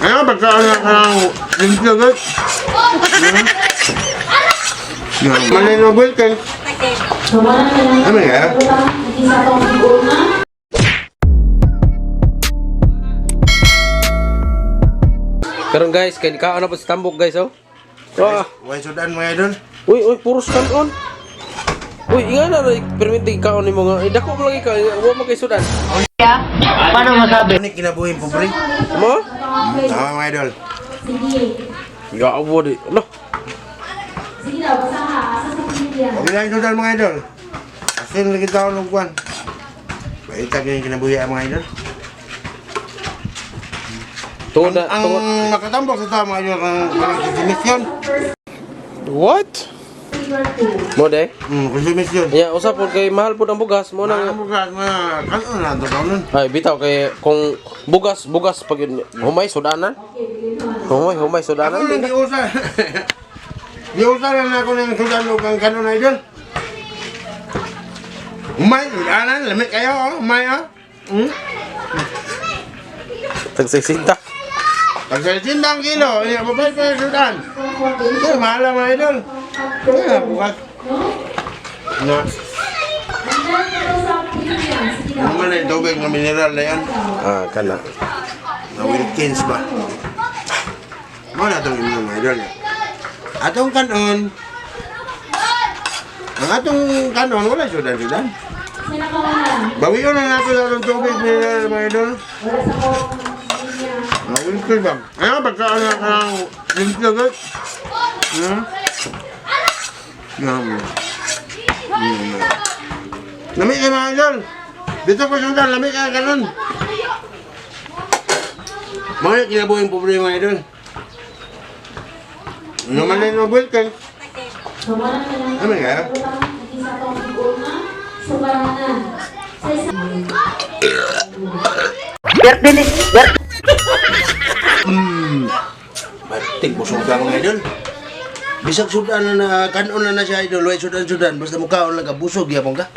Ayo, pagkaan ng limpyo, guys. Malay na bulkan. Ano nga? Karon guys, kay kaon na po sa tambok guys oh. Wah, Way sudan mga idol. uy, puro stand on. Uy, inga na permit kaon nimo nga. Dako mo lagi ka, wa mo kay sudan. Paano masabi? Ano kinabuhin po, pre? Mo? Tama mga idol. Ya abo di. Noh. Okay lang sudan mga idol. Asin lagi taon ng kuwan. Baitag yung kinabuhi mga idol. Tungod na, Ang nakatambok sa tao mga idol, ang konsumisyon. What? Mo de? Konsumisyon. Ya, usap po kay mahal po ang bugas mo Mga nang bukas, mga kanon na ito kaunan. ay bitaw kay kung bugas pag humay sudanan. Humay Ako sudanan. nang giusa. Giusa na ako ng sudan o kang kanon na idol. Umay, sudanan, lamig kayo, umay ha. Tagsisinta. Pag sa sindang kilo, iya, babay pa yung sudan. Kaya mahal ang mga idol. Kaya bukas. Na. Ano man yung tubig na mineral na yan? Ah, kana. Na Wilkins ba? Ano na itong inyong mga idol? Atong kanon. Ang atong kanon, wala sudan-sudan. Bawiyon na natin ang tubig mineral mga idol. Na Wilkins ba? Ayaw, pagkaan ng limpyo, guys. Lamig kayo mga idol. Dito ko sudan, lamig kayo kanon. Mga kinabuhin po mga idol. Naman na yung bulkan. Ano nga? Batik busog ka mga idol. Bisag sudan na kanon na siya idol. Way sudan-sudan. Basta mukhaon lang ka. Busog yapon ka.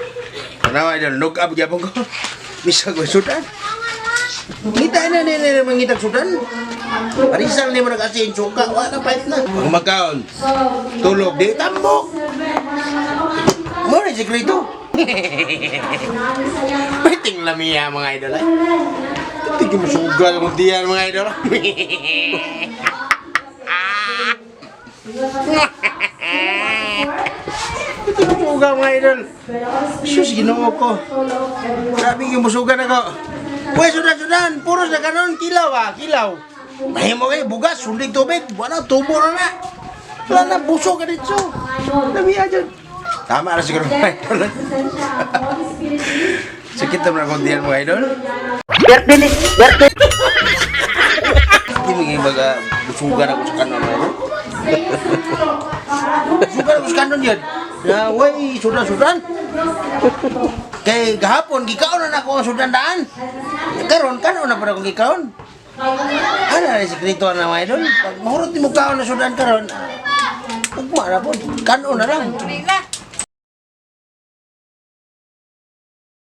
Kanawa idol. Look up yapon ko. Bisag way sudan. Kita na nila mangitag sudan. Parisang ni mo nag-asin suka. Wala pahit na. Ang magkaon. Tulog. Di tambok. Mo na sikrito. Paiting lamiya mga idol ay. Tingin mo sugal mo diyan mga idol. Suga mga idol. Sus, ginoo ko. Grabe yung musugan ako. Pwes, sudan-sudan. Puro sa kanon. Kilaw ah, kilaw. Mahimo kayo, bugas, sundig tubig. Wala, tubo na. Wala na, buso ka dito. Lamiya dyan. Tama na siguro mga idol. Sakit naman ako diyan mga idol. Hindi maging baga, busugan ako sa kanon mga idol. Busugan ako sa kanon yan. Na, way, sudan-sudan. Kay gahapon, gikaon na ako ang sudan daan. Karon, kanon na pa akong gikaon. Ano na sikreto na mga idol? Pag mahurot ni mo kaon na sudan karon, ugma na po, kanon na lang.